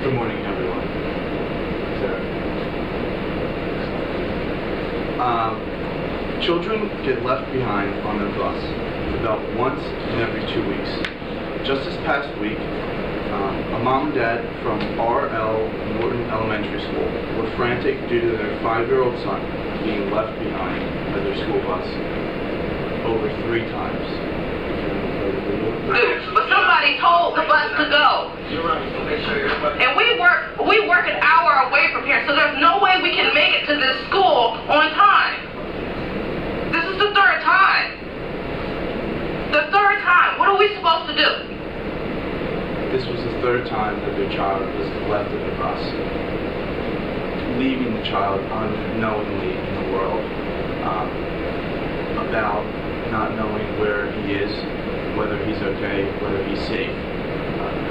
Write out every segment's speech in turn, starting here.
Good morning, everyone. Children get left behind on their bus about once in every 2 weeks. Just this past week, a mom and dad from RL Norton Elementary School were frantic due to their 5-year-old son being left behind by their school bus over 3 times. But somebody told the bus to go. And we work an hour away from here, so there's no way we can make it to this school on time. This is the 3rd time. The 3rd time. What are we supposed to do? This was the 3rd time that their child was left at the bus, leaving the child unknowingly in the world, about not knowing where he is, whether he's okay, whether he's safe.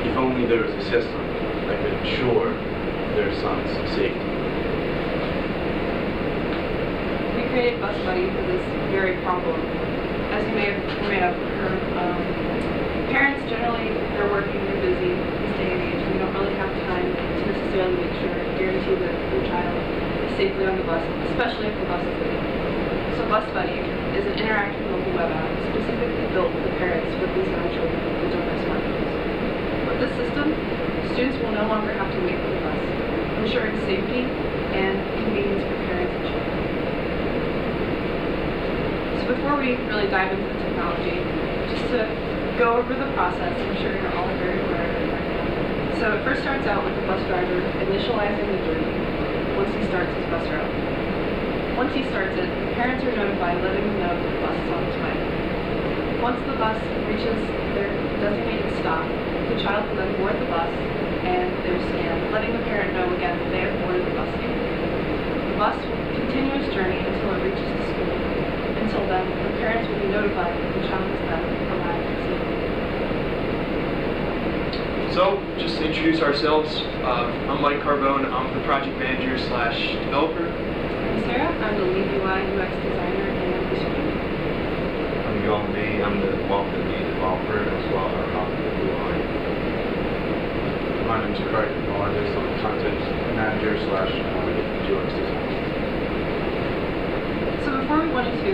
If only there was a system that could ensure their son's safety. We created BusBuddy for this very problem. As you may have heard, parents generally, they're working, they're busy this day and age. We don't really have time to necessarily make sure, guarantee that their child is safely on the bus, especially if the bus is late. So BusBuddy is an interactive mobile web app specifically built for the parents with these young children who don't have smartphones. With this system, students will no longer have to wait for the bus, ensuring safety and convenience for parents and children. So before we really dive into the technology, just to go over the process, I'm sure you're all very aware of it right now. So it first starts out with the bus driver initializing the journey once he starts his bus route. Once he starts it, parents are notified, letting them know that the bus is on its way. Once the bus reaches their designated stop, the child will then board the bus and they're scanned, letting the parent know again that they have boarded the bus safely. The bus will continue its journey until it reaches the school. Until then, the parents will be notified that the child has then arrived safely. So, just to introduce ourselves, I'm Mike Carbone. I'm the project manager / developer. I'm Sarah. I'm the lead UI UX designer and distributor. I'm Young B. I'm the lead developer as well as the UI. My name is Craig Melendez. I'm the content manager / UX designer. So before we wanted to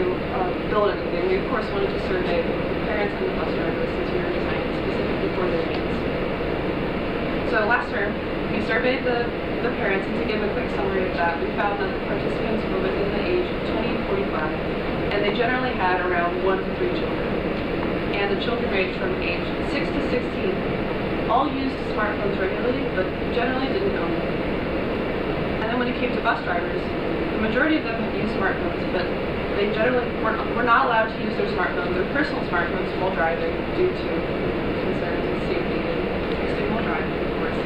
build anything, we of course wanted to survey the parents and the bus drivers since we were designing specifically for their needs. So last term, we surveyed the parents, and to give a quick summary of that, we found that the participants were within the age of 20 and 45, and they generally had around 1 to 3 children. And the children ranged from age 6 to 16, all used smartphones regularly, but generally didn't own them. And then when it came to bus drivers, the majority of them have used smartphones, but they generally were not allowed to use their smartphones, their personal smartphones, while driving due to concerns of safety and texting while driving, of course.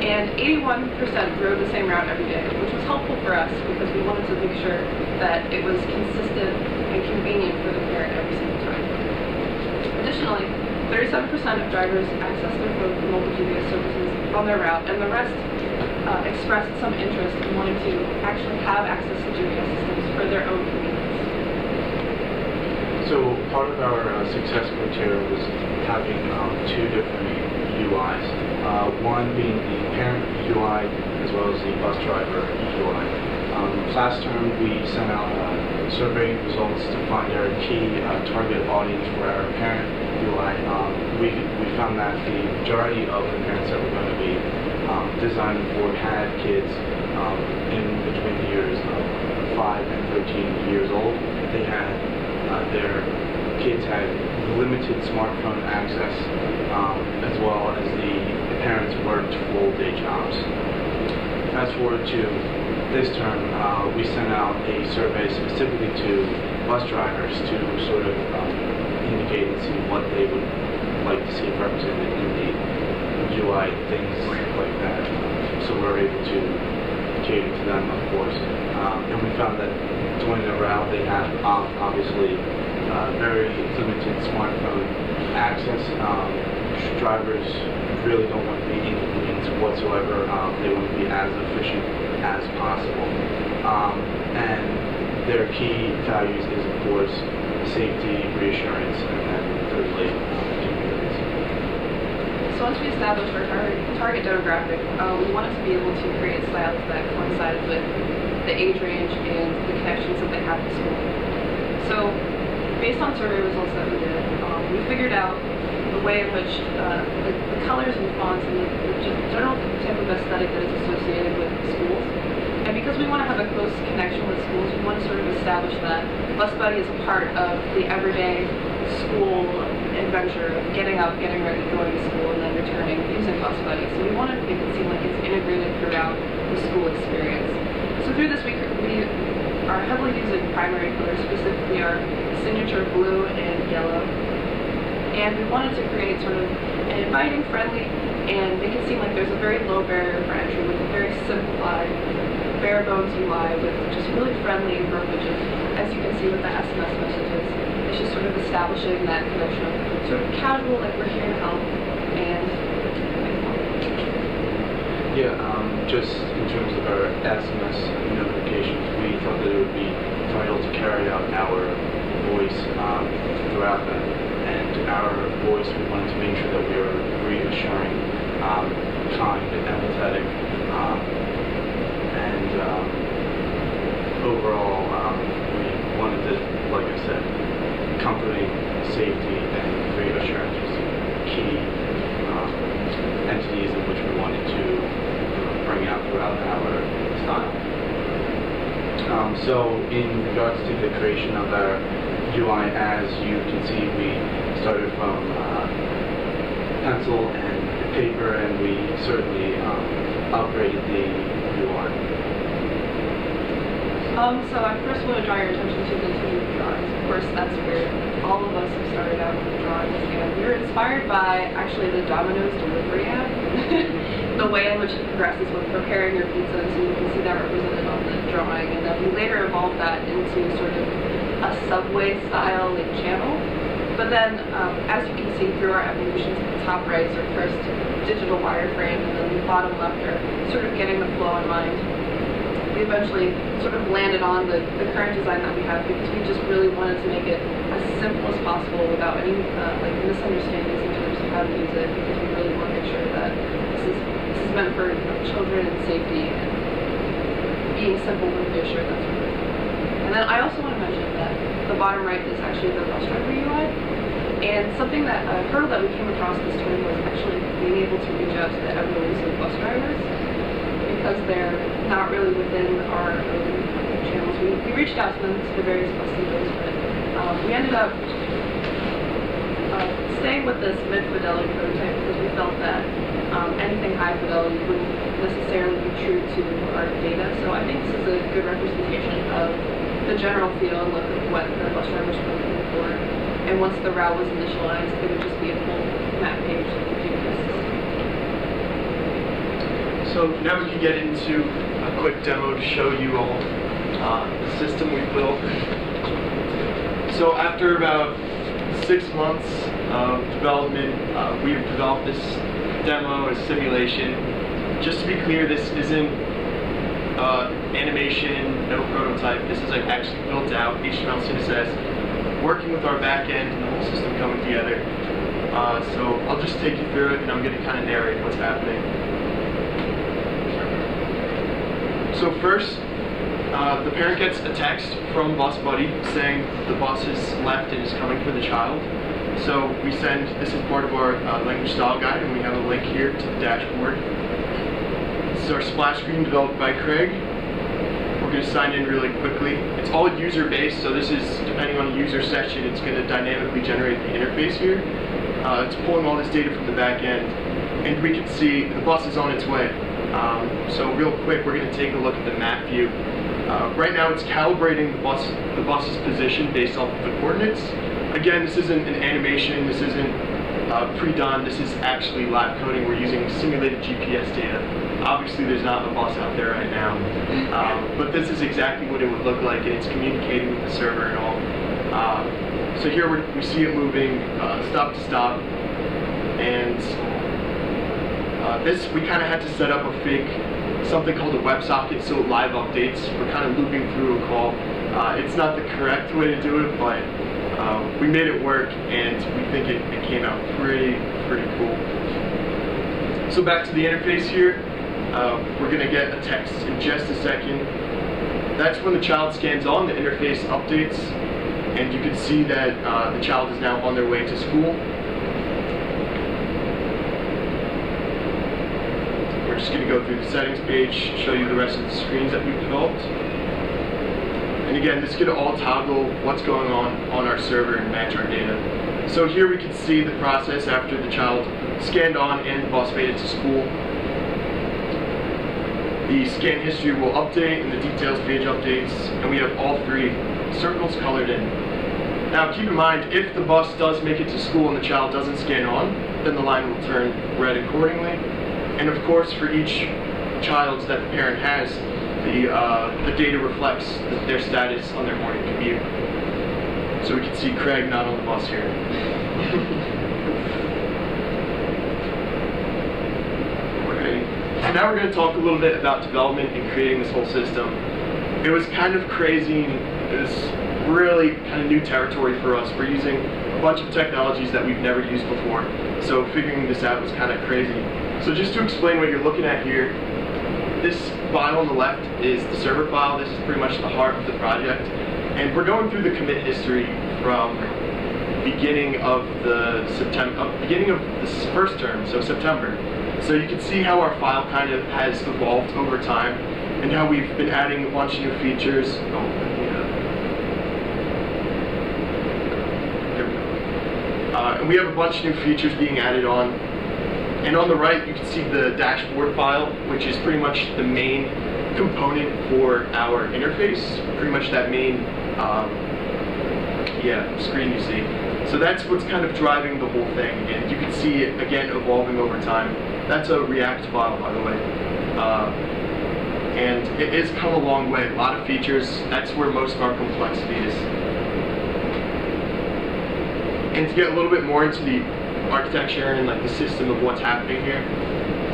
And 81% drove the same route every day, which was helpful for us because we wanted to make sure that it was consistent and convenient for the parent every single time. Additionally, 37% of drivers access their phone for mobile GPS services on their route, and the rest expressed some interest in wanting to actually have access to GPS systems for their own convenience. So part of our success criteria was having 2 different UIs. One being the parent UI as well as the bus driver UI. Last term we sent out survey results to find our key target audience for our parent UI. We found that the majority of the parents that were going to be designing for had kids in between the years of 5 and 13 years old. They had their kids had limited smartphone access, as well as the parents worked full-day jobs. Fast forward to this term, we sent out a survey specifically to bus drivers to sort of indicate and see what they would like to see represented in the UI, things like that. So we're able to cater to them, of course. And we found that during the route they have obviously very limited smartphone access. Drivers really don't want to be inconvenienced whatsoever. They want to be as efficient as possible. And their key values is, of course, safety, reassurance, and then thirdly, convenience. So So once we established our target demographic, we wanted to be able to create styles that coincided with the age range and the connections that they have to school. So based on survey results that we did, we figured out the way in which the colors and fonts and the general type of aesthetic that is associated with schools. And because we want to have a close connection with schools, we want to sort of establish that BusBuddy is a part of the everyday school adventure of getting up, getting ready, going to school, and then returning using BusBuddy. So we wanted to make it seem like it's integrated throughout the school experience. So through this, we are heavily using primary colors, specifically our signature blue and yellow. And we wanted to create sort of an inviting, friendly, and make it seem like there's a very low barrier for entry with a very simplified, bare bones UI with just really friendly verbiage. As you can see with the SMS messages, it's just sort of establishing that connection of sort of casual, like we're here to help, and Yeah, just in terms of our SMS notifications, we thought that it would be vital to carry out our voice throughout that. And our voice, we wanted to make sure that we were reassuring, kind, and empathetic, and overall, we wanted to, like I said, comforting, safety, and reassurance was key entities in which we wanted to bring out throughout our style. So in regards to the creation of our UI, as you can see, we started from pencil and paper, and we certainly upgraded the UI. So I first want to draw your attention to the team drawings. Of course, that's where all of us have started out with drawings, and we were inspired by actually the Domino's delivery app. The way in which it progresses with preparing your pizza, so you can see that represented on the drawing, and then we later evolved that into sort of a Subway style like channel. But then, as you can see through our evolutions, the top right is our first digital wireframe, and then the bottom left are sort of getting the flow in mind. We eventually sort of landed on the current design that we have because we just really wanted to make it as simple as possible without any like misunderstandings in terms of how to use it, because we really want to make sure that this is meant for children and safety, and being simple with reassured, that's really cool. And then I also want to mention that the bottom right is actually the bus driver UI. And something that a hurdle that we came across this term was actually being able to reach out to the ever-elusive bus drivers, because they're not really within our own channels. We reached out to them to the various bus depots, but we ended up staying with this mid-fidelity prototype because we felt that anything high fidelity wouldn't necessarily be true to our data. So I think this is a good representation of the general feel and look of what the bus drivers were looking for. And once the route was initialized, it would just be a full map page that would do this. So now we can get into a quick demo to show you all the system we built. So after about 6 months of development, we've developed this demo, a simulation. Just to be clear, this isn't animation, no prototype. This is like actually built out, HTML CSS, working with our back end and the whole system coming together. So I'll just take you through it, and I'm going to kind of narrate what's happening. So first, the parent gets a text from BusBuddy saying the bus has left and is coming for the child. So we send, this is part of our language style guide, and we have a link here to the dashboard. This is our splash screen developed by Craig. We're going to sign in really quickly. It's all user-based, so this is, depending on the user session, it's going to dynamically generate the interface here. It's pulling all this data from the back end, and we can see the bus is on its way. So real quick, we're going to take a look at the map view. Right now it's calibrating the bus's position based off of the coordinates. Again, this isn't an animation, this isn't pre-done, this is actually live coding. We're using simulated GPS data. Obviously there's not a bus out there right now, but this is exactly what it would look like, and it's communicating with the server and all. So here we see it moving stop to stop, and this, we kind of had to set up a fake, something called a WebSocket, so live updates. We're kind of looping through a call. It's not the correct way to do it, but we made it work, and we think it came out pretty cool. So back to the interface here. We're going to get a text in just a second. That's when the child scans on, the interface updates, and you can see that the child is now on their way to school. We're just going to go through the settings page, show you the rest of the screens that we've developed. And again, this is going to all toggle what's going on our server and match our data. So here we can see the process after the child scanned on and bus made it to school. The scan history will update and the details page updates, and we have all three circles colored in. Now keep in mind, if the bus does make it to school and the child doesn't scan on, then the line will turn red accordingly. And of course, for each child that the parent has, the data reflects their status on their morning commute. So we can see Craig not on the bus here. So now we're going to talk a little bit about development and creating this whole system. It was kind of crazy. It was really kind of new territory for us. We're using a bunch of technologies that we've never used before. So figuring this out was kind of crazy. So just to explain what you're looking at here, this file on the left is the server file. This is pretty much the heart of the project. And we're going through the commit history from beginning of the first term, so September. So you can see how our file kind of has evolved over time and how we've been adding a bunch of new features. And we have a bunch of new features being added on. And on the right, you can see the dashboard file, which is pretty much the main component for our interface. Pretty much that main screen you see. So that's what's kind of driving the whole thing. And you can see it, again, evolving over time. That's a React file, by the way. And it has come a long way. A lot of features. That's where most of our complexity is. And to get a little bit more into the architecture and like the system of what's happening here.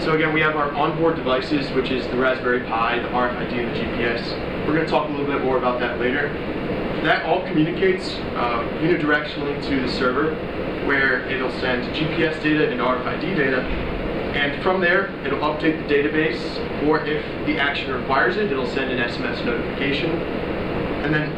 So again, we have our onboard devices, which is the Raspberry Pi, the RFID, and the GPS. We're going to talk a little bit more about that later. That all communicates unidirectionally to the server, where it'll send GPS data and RFID data. And from there, it'll update the database, or if the action requires it, it'll send an SMS notification. And then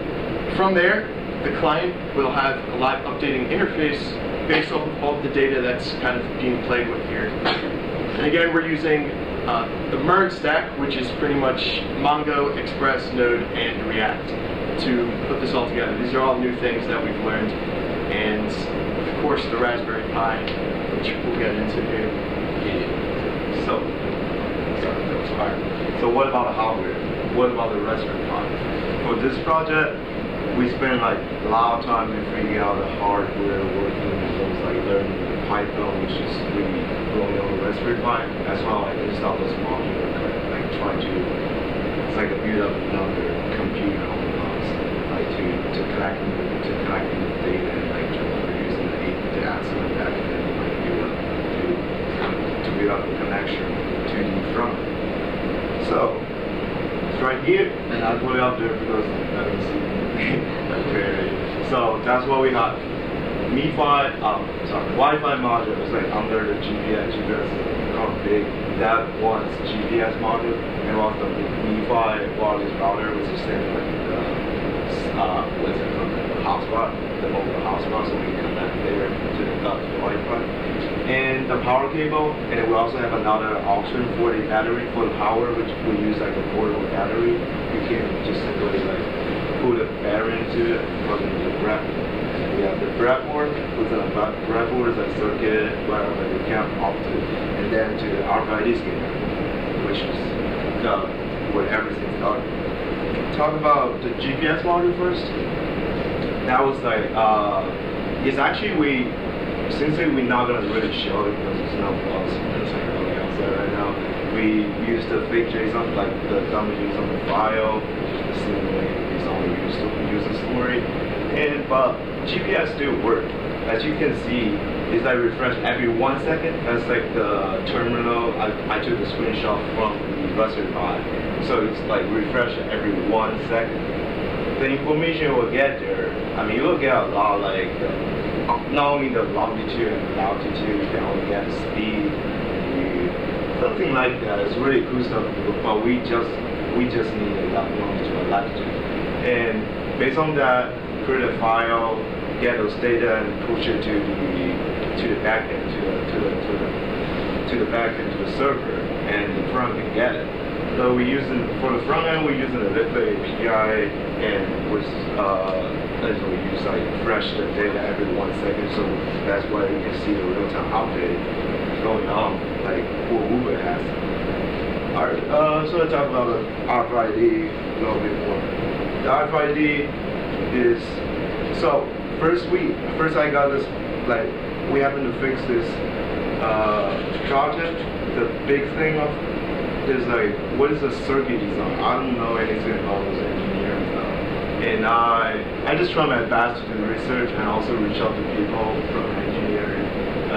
from there, the client will have a live updating interface based off of all of the data that's kind of being played with here. And again, we're using the MERN stack, which is pretty much Mongo, Express, Node, and React to put this all together. These are all new things that we've learned. And of course, the Raspberry Pi, which we'll get into here. So what about the hardware? What about the Raspberry Pi? For this project, we spent like a lot of time in figuring out the hardware working, things like learning Python, which is really going on the Raspberry Pi, as well as install those modules, like trying to, it's like a build up another computer on the box, like to collecting the data and like using the access back and like build up the connection to the front. So it's right here, and I put it up there because I don't see. Okay, so that's what we have. Wi-Fi module is like under the GPS. GPS is kind of big. That one's GPS module, and also the MiFi wireless router, which is same like the hotspot, the mobile hotspot, so we can connect there to the Wi-Fi. And the power cable, and we also have another option for the battery for the power, which we use like a portable battery. You can just simply like put a battery into it, plug it into the breadboard. And we have the breadboard, with the breadboard is a circuit where we can opt to, and then to the RFID scanner, which is where everything started. Talk about the GPS module first. That was like, it's actually since we're not gonna really show it because it's not us, it's like really outside right now. We use the fake JSON, like the dummy JSON file, which is the same way it's only used to user story. But GPS still work. As you can see, it's like refresh every 1 second. That's like the terminal. I took the screenshot from the Raspberry Pi. So it's like refresh every 1 second. The information will get there. I mean, you'll get a lot like not only the longitude and latitude, you can only get the speed. Something like that. It's really cool stuff, but we just needed that one to electric. And based on that, create a file, get those data, and push it to the backend, to the backend, to the server, and the front can get it. So we using for the front end, we're using a Little API, and we use like refresh the data every 1 second. So that's why we can see the real-time update going on, like what Uber has. Alright, so let's talk about the RFID a little bit more. The RFID is, so first I got this, like, we happen to fix this project. The big thing of is like, what is a circuit design? I don't know anything about those engineering stuff. And I just try my best to do research and also reach out to people from engineering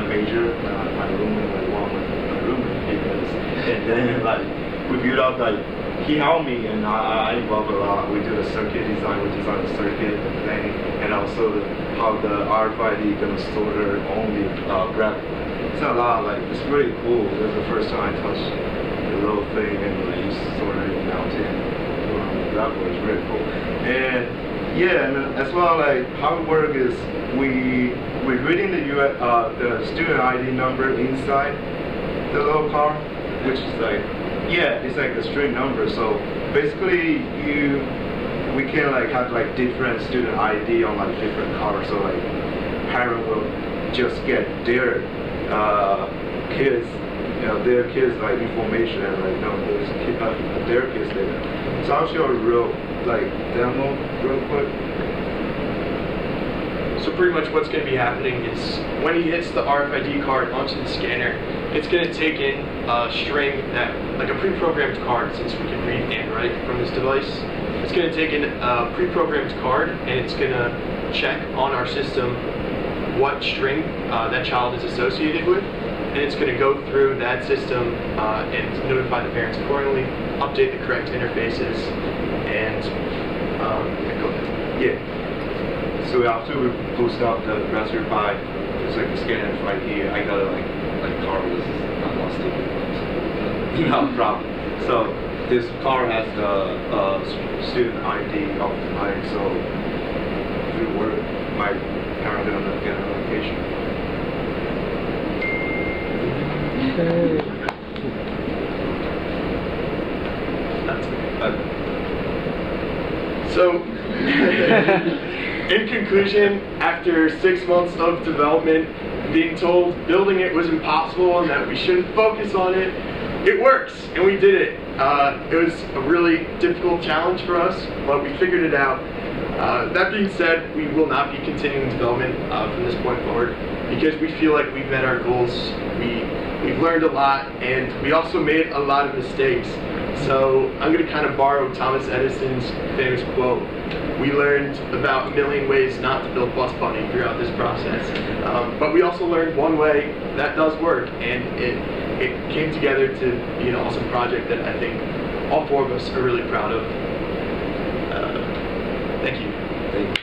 major, my roommate, like one with my roommate, because, and then like we build up, like he helped me and I involved a lot. We do the circuit design, we design the circuit, the thing, and also how the RFID gonna store their own graph. It's a lot, like it's really cool. This is the first time I touched the little thing and like you sort of mountain. That was really cool. And yeah, and as well, like how it works is we're reading the student ID number inside the little car, which is like, yeah, it's like a string number. So basically we can like have like different student ID on like different cars. So like parent will just get their kids, their kids like information and like their kids data. So I'll show a real like demo real quick. So pretty much what's going to be happening is when he hits the RFID card onto the scanner, it's going to take in a string that, like a pre-programmed card, since we can read and write from this device. It's going to take in a pre-programmed card and it's going to check on our system what string that child is associated with. And it's going to go through that system and notify the parents accordingly, update the correct interfaces, and go ahead. Yeah. So after we boost up the Raspberry Pi, it's like the scanner right here. I got like car was not lost it. No problem. So this car has the student ID of the line. So if it work, my parent gonna get a notification. So, in conclusion, after 6 months of development, being told building it was impossible and that we shouldn't focus on it, it works, and we did it. It was a really difficult challenge for us, but we figured it out. That being said, we will not be continuing development from this point forward because we feel like we've met our goals. We've learned a lot, and we also made a lot of mistakes. So I'm going to kind of borrow Thomas Edison's famous quote. We learned about a million ways not to build BusBuddy throughout this process. But we also learned one way that does work, and it came together to be an awesome project that I think all four of us are really proud of. Thank you. Thank you.